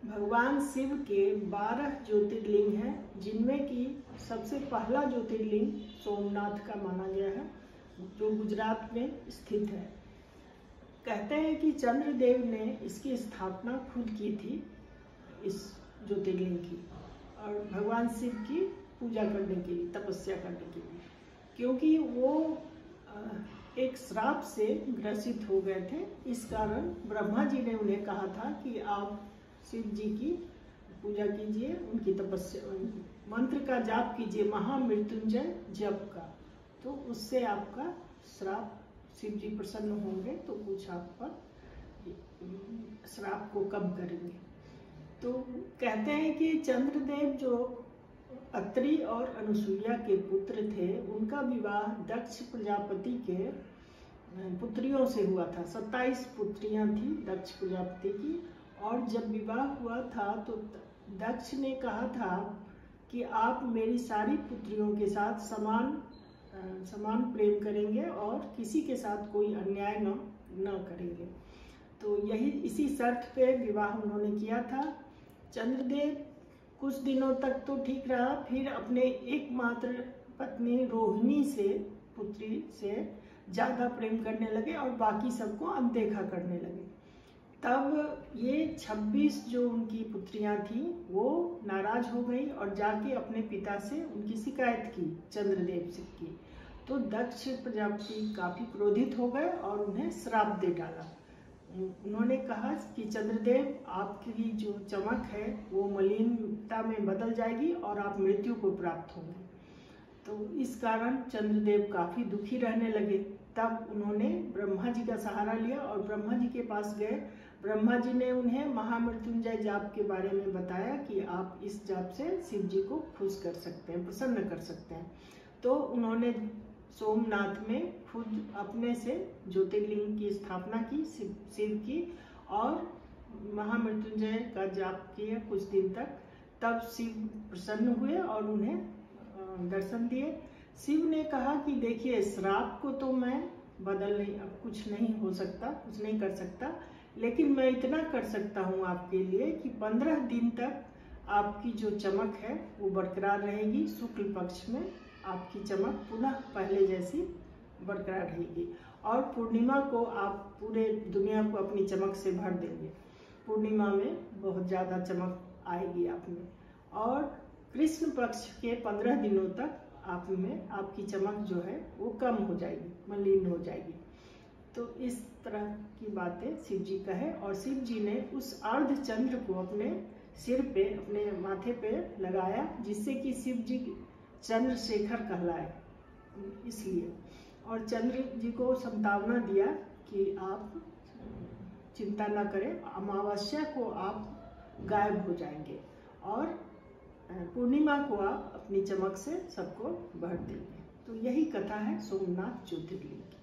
भगवान शिव के 12 ज्योतिर्लिंग हैं, जिनमें की सबसे पहला ज्योतिर्लिंग सोमनाथ का माना गया है, जो गुजरात में स्थित है। कहते हैं कि चंद्रदेव ने इसकी स्थापना खुद की थी, इस ज्योतिर्लिंग की, और भगवान शिव की पूजा करने के लिए, तपस्या करने के लिए, क्योंकि वो एक श्राप से ग्रसित हो गए थे। इस कारण ब्रह्मा जी ने उन्हें कहा था कि आप शिव जी की पूजा कीजिए, उनकी तपस्या, मंत्र का जाप कीजिए, महामृत्युंजय जप का, तो उससे आपका श्राप, शिव जी प्रसन्न होंगे तो कुछ आप पर श्राप को कम करेंगे। तो कहते हैं कि चंद्रदेव जो अत्रि और अनुसुईया के पुत्र थे, उनका विवाह दक्ष प्रजापति के पुत्रियों से हुआ था। 27 पुत्रियां थी दक्ष प्रजापति की, और जब विवाह हुआ था तो दक्ष ने कहा था कि आप मेरी सारी पुत्रियों के साथ समान प्रेम करेंगे और किसी के साथ कोई अन्याय न करेंगे। तो इसी शर्त पे विवाह उन्होंने किया था। चंद्रदेव कुछ दिनों तक तो ठीक रहा, फिर अपने एकमात्र पत्नी रोहिणी से, पुत्री से ज़्यादा प्रेम करने लगे और बाकी सबको अनदेखा करने लगे। तब ये 26 जो उनकी पुत्रियां थीं वो नाराज हो गई और जाके अपने पिता से उनकी शिकायत की, चंद्रदेव से की। तो दक्ष प्रजापति काफ़ी क्रोधित हो गए और उन्हें श्राप दे डाला। उन्होंने कहा कि चंद्रदेव, आपकी जो चमक है वो मलिनता में बदल जाएगी और आप मृत्यु को प्राप्त होंगे। तो इस कारण चंद्रदेव काफ़ी दुखी रहने लगे। तब उन्होंने ब्रह्मा जी का सहारा लिया और ब्रह्मा जी के पास गए। ब्रह्मा जी ने उन्हें महामृत्युंजय जाप के बारे में बताया कि आप इस जाप से शिव जी को खुश कर सकते हैं, प्रसन्न कर सकते हैं। तो उन्होंने सोमनाथ में खुद अपने से ज्योतिर्लिंग की स्थापना की, शिव की, और महामृत्युंजय का जाप किया कुछ दिन तक। तब शिव प्रसन्न हुए और उन्हें दर्शन दिए। शिव ने कहा कि देखिए, श्राप को तो मैं बदल नहीं, अब कुछ नहीं हो सकता, कुछ नहीं कर सकता, लेकिन मैं इतना कर सकता हूँ आपके लिए कि 15 दिन तक आपकी जो चमक है वो बरकरार रहेगी। शुक्ल पक्ष में आपकी चमक पुनः पहले जैसी बरकरार रहेगी, और पूर्णिमा को आप पूरे दुनिया को अपनी चमक से भर देंगे। पूर्णिमा में बहुत ज़्यादा चमक आएगी आप में, और कृष्ण पक्ष के 15 दिनों तक आप में आपकी चमक जो है वो कम हो जाएगी, मलिन हो जाएगी। तो इस तरह की बातें शिव जी का है, और शिव जी ने उस अर्ध चंद्र को अपने सिर पे, अपने माथे पे लगाया, जिससे कि शिव जी चंद्रशेखर कहलाए, इसलिए। और चंद्र जी को संतावना दिया कि आप चिंता न करें, अमावस्या को आप गायब हो जाएंगे और पूर्णिमा को आप अपनी चमक से सबको भर देंगे। तो यही कथा है सोमनाथ ज्योतिर्लिंग की।